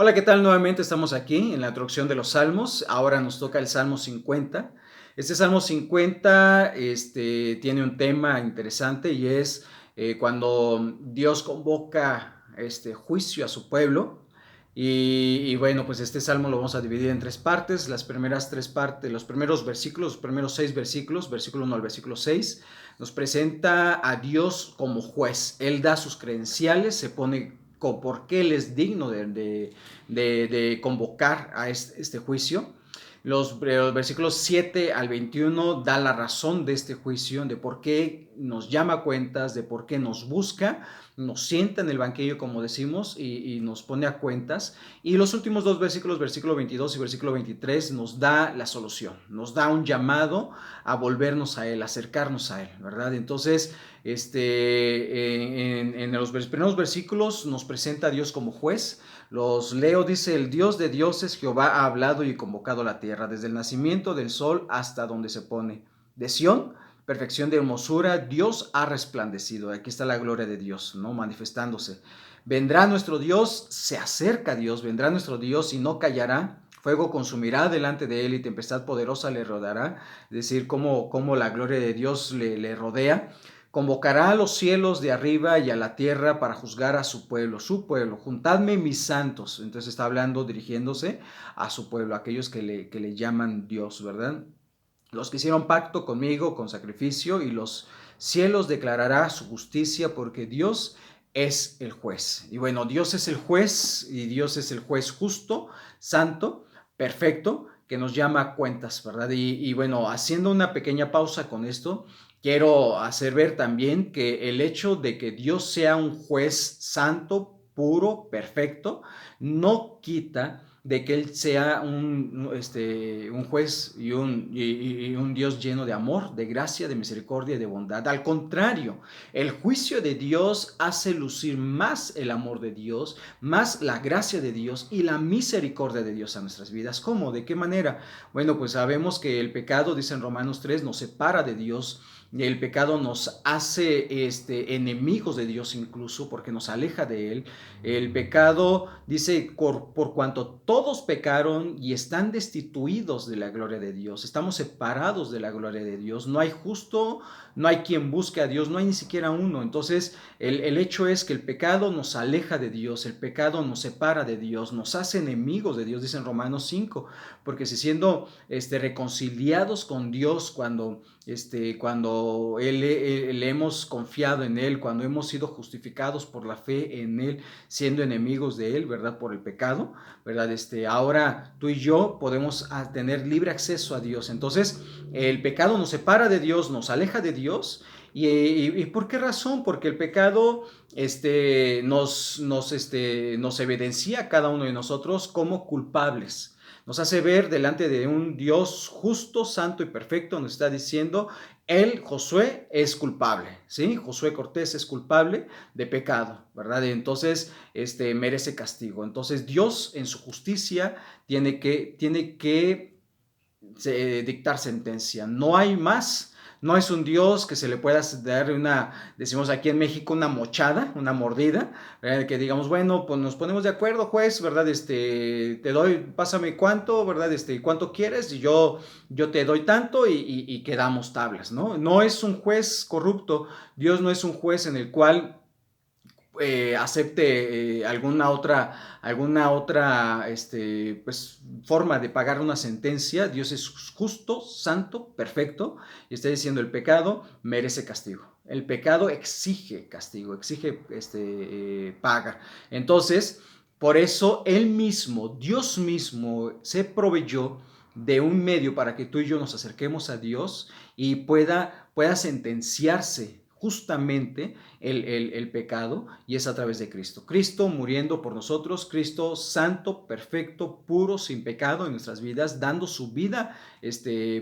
Hola, ¿qué tal? Nuevamente estamos aquí en la introducción de los Salmos. Ahora nos toca el Salmo 50. Este Salmo 50 tiene un tema interesante y es cuando Dios convoca juicio a su pueblo. Y bueno, pues este salmo lo vamos a dividir en tres partes. Las primeras tres partes, los primeros versículos, los primeros 6 versículos, versículo 1 al versículo 6, nos presenta a Dios como juez. Él da sus credenciales, se pone por qué Él es digno de convocar a este juicio. Los versículos 7 al 21 da la razón de este juicio, de por qué nos llama a cuentas, de por qué nos busca, nos sienta en el banquillo, como decimos, y nos pone a cuentas. Y los últimos dos versículos, versículo 22 y versículo 23, nos da la solución, nos da un llamado a volvernos a Él, a acercarnos a Él, ¿verdad? Entonces, en los primeros versículos nos presenta a Dios como juez. Los leo, dice: el Dios de dioses, Jehová ha hablado y convocado la tierra, desde el nacimiento del sol hasta donde se pone. De Sión, perfección de hermosura, Dios ha resplandecido. Aquí está la gloria de Dios, ¿no? Manifestándose. Vendrá nuestro Dios, se acerca Dios, vendrá nuestro Dios y no callará. Fuego consumirá delante de él y tempestad poderosa le rodeará. Es decir, cómo la gloria de Dios le rodea. Convocará a los cielos de arriba y a la tierra para juzgar a su pueblo, juntadme mis santos. Entonces está hablando, dirigiéndose a su pueblo, a aquellos que le llaman Dios, ¿verdad? Los que hicieron pacto conmigo con sacrificio, y los cielos declarará su justicia, porque Dios es el juez. Y bueno, Dios es el juez, y Dios es el juez justo, santo, perfecto, que nos llama a cuentas, ¿verdad? Y bueno, haciendo una pequeña pausa con esto, quiero hacer ver también que el hecho de que Dios sea un juez santo, puro, perfecto, no quita de que Él sea un juez y un Dios lleno de amor, de gracia, de misericordia y de bondad. Al contrario, el juicio de Dios hace lucir más el amor de Dios, más la gracia de Dios y la misericordia de Dios a nuestras vidas. ¿Cómo? ¿De qué manera? Bueno, pues sabemos que el pecado, dice en Romanos 3, nos separa de Dios. El pecado nos hace enemigos de Dios, incluso porque nos aleja de Él. El pecado, dice, por cuanto todos pecaron y están destituidos de la gloria de Dios, estamos separados de la gloria de Dios, no hay justo, no hay quien busque a Dios, no hay ni siquiera uno. Entonces el hecho es que el pecado nos aleja de Dios, el pecado nos separa de Dios, nos hace enemigos de Dios, dice en Romanos 5, porque si siendo reconciliados con Dios cuando le hemos confiado en Él, cuando hemos sido justificados por la fe en Él, siendo enemigos de Él, ¿verdad? Por el pecado, ¿verdad? Ahora tú y yo podemos tener libre acceso a Dios. Entonces, el pecado nos separa de Dios, nos aleja de Dios. ¿Y por qué razón? Porque el pecado nos evidencia a cada uno de nosotros como culpables. Nos hace ver delante de un Dios justo, santo y perfecto. Nos está diciendo: él, Josué, es culpable, ¿sí? Josué Cortés es culpable de pecado, ¿verdad? Entonces, merece castigo. Entonces, Dios, en su justicia, tiene que dictar sentencia. No hay más. No es un Dios que se le pueda dar decimos aquí en México, una mochada, una mordida, ¿verdad? Que digamos, bueno, pues nos ponemos de acuerdo, juez, ¿verdad? Te doy, pásame cuánto, ¿verdad? Cuánto quieres, y yo te doy tanto, y quedamos tablas, ¿no? No es un juez corrupto. Dios no es un juez en el cual acepte alguna otra pues, forma de pagar una sentencia. Dios es justo, santo, perfecto, y está diciendo: el pecado merece castigo. El pecado exige castigo, exige paga. Entonces, por eso Él mismo, Dios mismo, se proveyó de un medio para que tú y yo nos acerquemos a Dios y pueda sentenciarse justamente el pecado, y es a través de Cristo. Cristo muriendo por nosotros, Cristo santo, perfecto, puro, sin pecado en nuestras vidas, dando su vida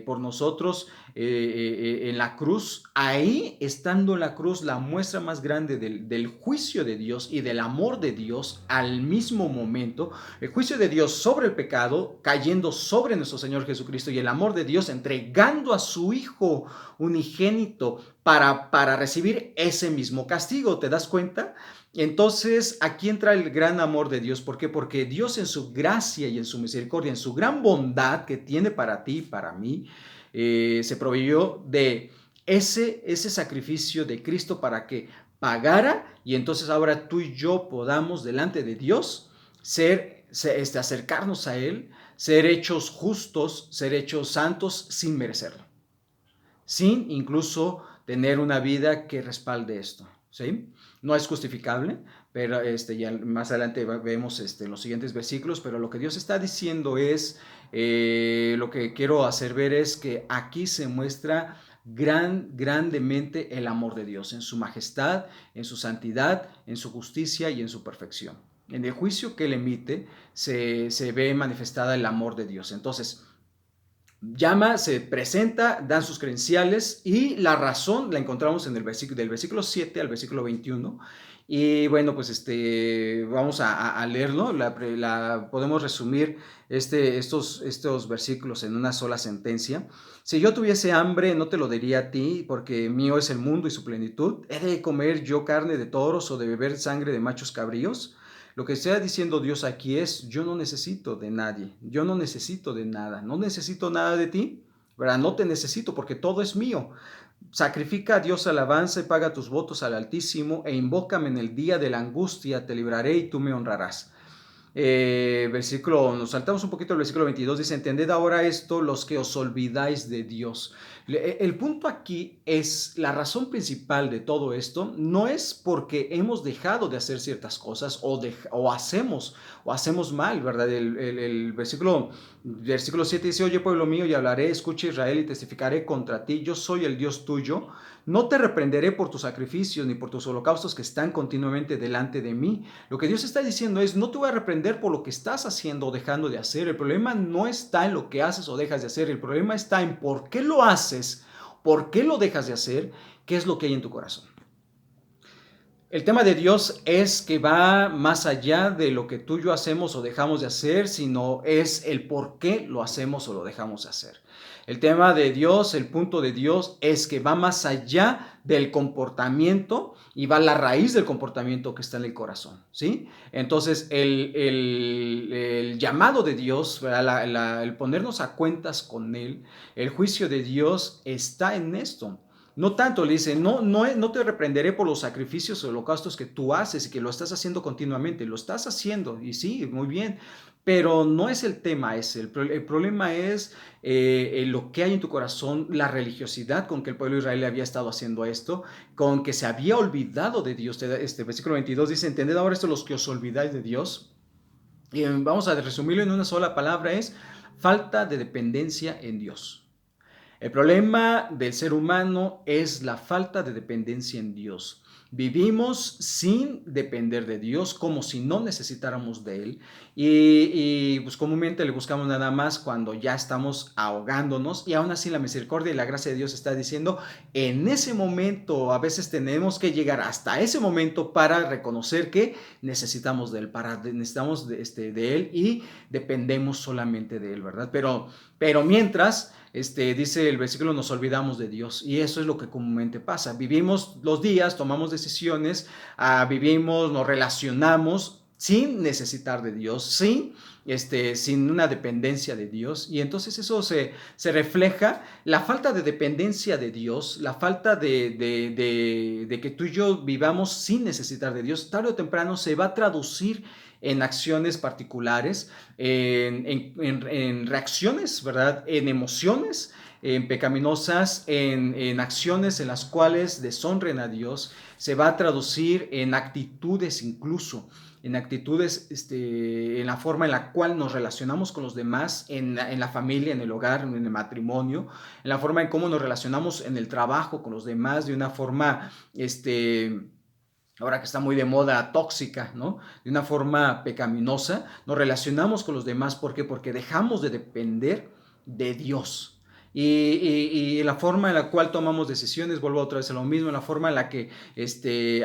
por nosotros en la cruz. Ahí, estando en la cruz, la muestra más grande del juicio de Dios y del amor de Dios al mismo momento. El juicio de Dios sobre el pecado cayendo sobre nuestro Señor Jesucristo, y el amor de Dios entregando a su Hijo unigénito para recibir ese mismo castigo, ¿te das cuenta? Entonces, aquí entra el gran amor de Dios. ¿Por qué? Porque Dios en su gracia y en su misericordia, en su gran bondad que tiene para ti y para mí, se proveyó de ese sacrificio de Cristo para que pagara y entonces ahora tú y yo podamos delante de Dios acercarnos a Él, ser hechos justos, ser hechos santos sin merecerlo, sin incluso tener una vida que respalde esto, ¿sí? No es justificable, pero ya más adelante vemos los siguientes versículos, pero lo que Dios está diciendo es, lo que quiero hacer ver es que aquí se muestra grandemente el amor de Dios, en su majestad, en su santidad, en su justicia y en su perfección. En el juicio que Él emite se ve manifestada el amor de Dios. Entonces, llama, se presenta, dan sus credenciales y la razón la encontramos en el del versículo 7 al versículo 21. Y bueno, pues vamos a leerlo. Podemos resumir estos versículos en una sola sentencia. Si yo tuviese hambre, no te lo diría a ti, porque mío es el mundo y su plenitud. ¿He de comer yo carne de toros o de beber sangre de machos cabríos? Lo que está diciendo Dios aquí es, yo no necesito de nadie, yo no necesito de nada, no necesito nada de ti, ¿verdad? No te necesito porque todo es mío. Sacrifica a Dios alabanza y paga tus votos al Altísimo e invócame en el día de la angustia, te libraré y tú me honrarás. Nos saltamos un poquito al versículo 22, dice, entended ahora esto los que os olvidáis de Dios. El punto aquí es, la razón principal de todo esto no es porque hemos dejado de hacer ciertas cosas o hacemos mal, ¿verdad? El versículo 7 dice, oye pueblo mío, y hablaré, escucha Israel, y testificaré contra ti, yo soy el Dios tuyo. No te reprenderé por tus sacrificios ni por tus holocaustos que están continuamente delante de mí. Lo que Dios está diciendo es, no te voy a reprender por lo que estás haciendo o dejando de hacer. El problema no está en lo que haces o dejas de hacer. El problema está en por qué lo haces, por qué lo dejas de hacer, qué es lo que hay en tu corazón. El tema de Dios es que va más allá de lo que tú y yo hacemos o dejamos de hacer, sino es el por qué lo hacemos o lo dejamos de hacer. El tema de Dios, el punto de Dios es que va más allá del comportamiento y va a la raíz del comportamiento que está en el corazón, ¿sí? Entonces, el llamado de Dios, el ponernos a cuentas con Él, el juicio de Dios está en esto. No tanto, le dice, no te reprenderé por los sacrificios o holocaustos que tú haces y que lo estás haciendo continuamente, lo estás haciendo y sí, muy bien, pero no es el tema ese, el problema es lo que hay en tu corazón, la religiosidad con que el pueblo de Israel había estado haciendo esto, con que se había olvidado de Dios. Versículo 22 dice, entended ahora esto los que os olvidáis de Dios. Y vamos a resumirlo en una sola palabra, es falta de dependencia en Dios. El problema del ser humano es la falta de dependencia en Dios. Vivimos sin depender de Dios, como si no necesitáramos de Él. Y pues comúnmente le buscamos nada más cuando ya estamos ahogándonos. Y aún así la misericordia y la gracia de Dios está diciendo, en ese momento a veces tenemos que llegar hasta ese momento para reconocer que necesitamos de Él, necesitamos de Él y dependemos solamente de Él, ¿verdad? Pero mientras... dice el versículo, nos olvidamos de Dios y eso es lo que comúnmente pasa. Vivimos los días, tomamos decisiones, vivimos, nos relacionamos sin necesitar de Dios, sin una dependencia de Dios, y entonces eso se refleja, la falta de dependencia de Dios, la falta de que tú y yo vivamos sin necesitar de Dios, tarde o temprano se va a traducir en acciones particulares, en reacciones, ¿verdad? En emociones pecaminosas, en acciones en las cuales deshonren a Dios, se va a traducir en actitudes incluso, en actitudes, en la forma en la cual nos relacionamos con los demás, en la familia, en el hogar, en el matrimonio, en la forma en cómo nos relacionamos en el trabajo con los demás, de una forma, ahora que está muy de moda, tóxica, ¿no? De una forma pecaminosa, nos relacionamos con los demás. ¿Por qué? Porque dejamos de depender de Dios. Y la forma en la cual tomamos decisiones, vuelvo otra vez a lo mismo, en la forma en la que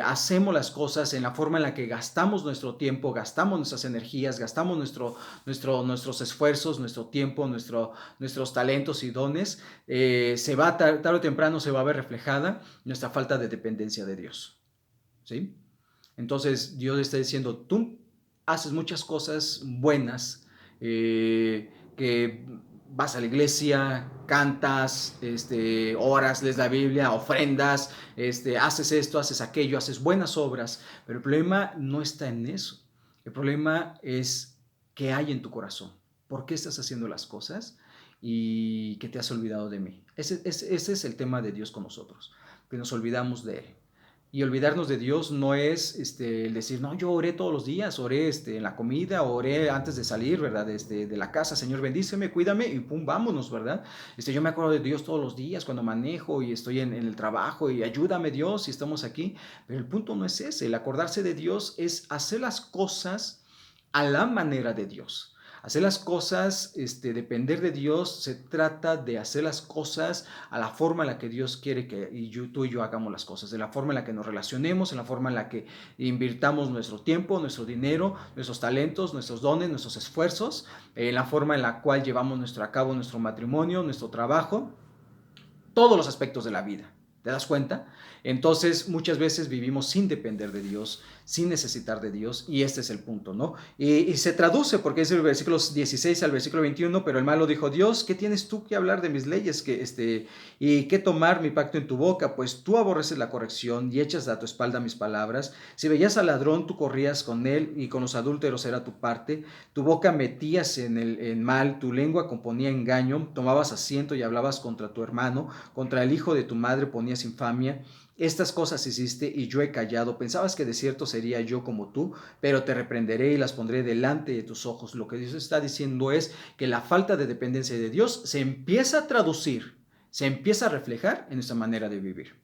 hacemos las cosas, en la forma en la que gastamos nuestro tiempo, gastamos nuestras energías, gastamos nuestros esfuerzos, nuestro tiempo, nuestros talentos y dones, tarde o temprano se va a ver reflejada nuestra falta de dependencia de Dios. ¿sí? Entonces Dios está diciendo, tú haces muchas cosas buenas, que vas a la iglesia, cantas, oras, lees la Biblia, ofrendas, haces esto, haces aquello, haces buenas obras, pero el problema no está en eso. El problema es qué hay en tu corazón, por qué estás haciendo las cosas y que te has olvidado de mí. Ese es el tema de Dios con nosotros, que nos olvidamos de Él. Y olvidarnos de Dios no es el decir, no, yo oré todos los días, oré en la comida, oré antes de salir, ¿verdad? De la casa, Señor, bendíceme, cuídame y pum, vámonos, ¿verdad? Yo me acuerdo de Dios todos los días cuando manejo y estoy en el trabajo y ayúdame Dios y estamos aquí. Pero el punto no es ese, el acordarse de Dios es hacer las cosas a la manera de Dios. Hacer las cosas, depender de Dios, se trata de hacer las cosas a la forma en la que Dios quiere que tú y yo hagamos las cosas, de la forma en la que nos relacionemos, en la forma en la que invirtamos nuestro tiempo, nuestro dinero, nuestros talentos, nuestros dones, nuestros esfuerzos, en la forma en la cual llevamos a cabo nuestro matrimonio, nuestro trabajo, todos los aspectos de la vida. ¿Te das cuenta? Entonces, muchas veces vivimos sin depender de Dios, sin necesitar de Dios, y este es el punto, ¿no? Y se traduce, porque es el versículo 16 al versículo 21, pero el malo dijo, Dios, ¿qué tienes tú que hablar de mis leyes? ¿Y qué tomar mi pacto en tu boca? Pues tú aborreces la corrección y echas a tu espalda mis palabras. Si veías al ladrón, tú corrías con él, y con los adúlteros era tu parte. Tu boca metías en mal, tu lengua componía engaño, tomabas asiento y hablabas contra tu hermano, contra el hijo de tu madre ponías infamia. Estas cosas hiciste y yo he callado. Pensabas que de cierto sería yo como tú, pero te reprenderé y las pondré delante de tus ojos. Lo que Dios está diciendo es que la falta de dependencia de Dios se empieza a traducir, se empieza a reflejar en nuestra manera de vivir.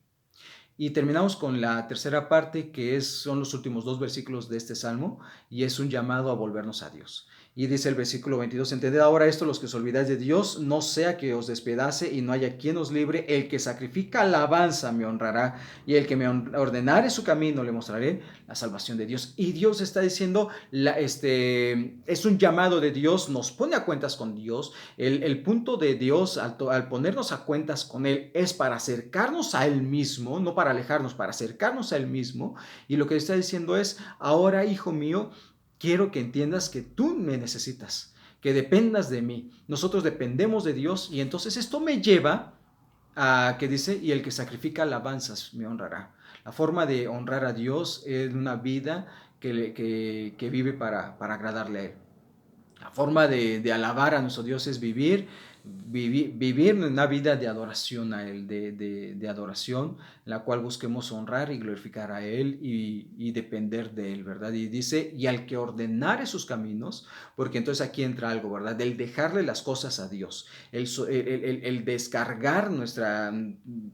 Y terminamos con la tercera parte, que son los últimos 2 versículos de este salmo, y es un llamado a volvernos a Dios. Y dice el versículo 22, entended ahora esto los que os olvidáis de Dios, no sea que os despedace y no haya quien os libre. El que sacrifica alabanza me honrará, y el que me ordenare su camino le mostraré la salvación de Dios. Y Dios está diciendo, es un llamado de Dios, nos pone a cuentas con Dios. El punto de Dios al ponernos a cuentas con Él es para acercarnos a Él mismo, no para alejarnos, para acercarnos a Él mismo. Y lo que está diciendo es, ahora, hijo mío, quiero que entiendas que tú me necesitas, que dependas de mí. Nosotros dependemos de Dios, y entonces esto me lleva a que dice, y el que sacrifica alabanzas me honrará. La forma de honrar a Dios es una vida que vive para agradarle a Él. La forma de alabar a nuestro Dios es vivir una vida de adoración a Él, de adoración, en la cual busquemos honrar y glorificar a Él y depender de Él, ¿verdad? Y dice, y al que ordenare sus caminos, porque entonces aquí entra algo, ¿verdad? Del dejarle las cosas a Dios, el descargar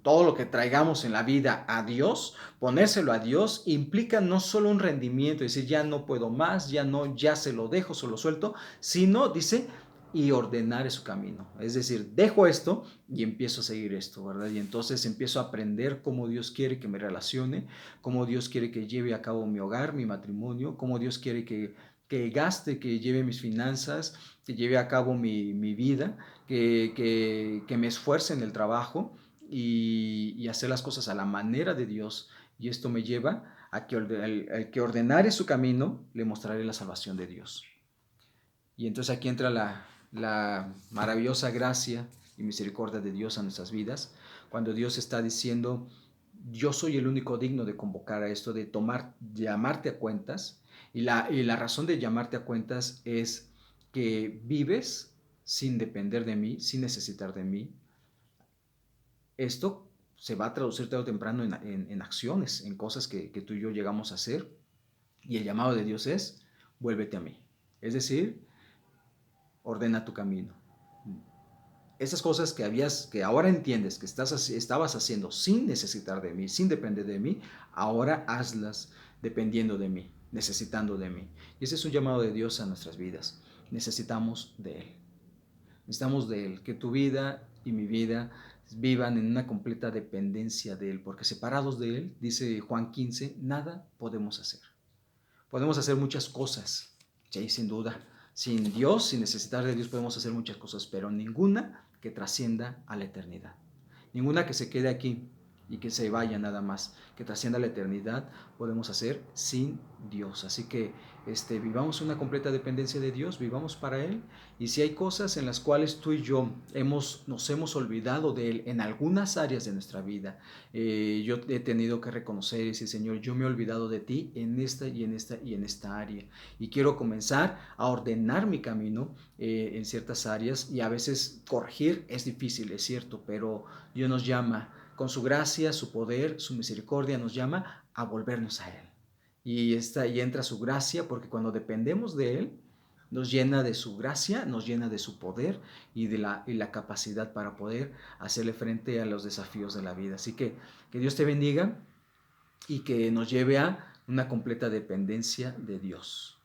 todo lo que traigamos en la vida a Dios, ponérselo a Dios, implica no solo un rendimiento, decir, ya no puedo más, ya se lo dejo, se lo suelto, sino, dice, y ordenar su camino. Es decir, dejo esto y empiezo a seguir esto, ¿verdad? Y entonces empiezo a aprender cómo Dios quiere que me relacione, cómo Dios quiere que lleve a cabo mi hogar, mi matrimonio, cómo Dios quiere que gaste, que lleve mis finanzas, que lleve a cabo mi vida, que me esfuerce en el trabajo y hacer las cosas a la manera de Dios. Y esto me lleva a que al que ordenare su camino, le mostraré la salvación de Dios. Y entonces aquí entra la maravillosa gracia y misericordia de Dios a nuestras vidas, cuando Dios está diciendo, yo soy el único digno de convocar a esto, de llamarte a cuentas, y la razón de llamarte a cuentas es que vives sin depender de mí, sin necesitar de mí. Esto se va a traducir tarde o temprano en acciones, en cosas que tú y yo llegamos a hacer, y el llamado de Dios es, vuélvete a mí. Es decir, ordena tu camino. Esas cosas que ahora entiendes que estabas haciendo sin necesitar de mí, sin depender de mí, ahora hazlas dependiendo de mí, necesitando de mí. Y ese es un llamado de Dios a nuestras vidas. Necesitamos de Él. Necesitamos de Él, que tu vida y mi vida vivan en una completa dependencia de Él, porque separados de Él, dice Juan 15, nada podemos hacer. Podemos hacer muchas cosas, sí, sin duda. Sin Dios, sin necesitar de Dios, podemos hacer muchas cosas, pero ninguna que trascienda a la eternidad. Ninguna que se quede aquí y que se vaya nada más, que trascienda la eternidad, podemos hacer sin Dios. Así que vivamos una completa dependencia de Dios, vivamos para Él, y si hay cosas en las cuales tú y yo nos hemos olvidado de Él en algunas áreas de nuestra vida, yo he tenido que reconocer y decir, Señor, yo me he olvidado de ti en esta y en esta y en esta área, y quiero comenzar a ordenar mi camino en ciertas áreas, y a veces corregir es difícil, es cierto, pero Dios nos llama con su gracia, su poder, su misericordia, nos llama a volvernos a Él. Y entra su gracia, porque cuando dependemos de Él, nos llena de su gracia, nos llena de su poder y la capacidad para poder hacerle frente a los desafíos de la vida. Así que Dios te bendiga y que nos lleve a una completa dependencia de Dios.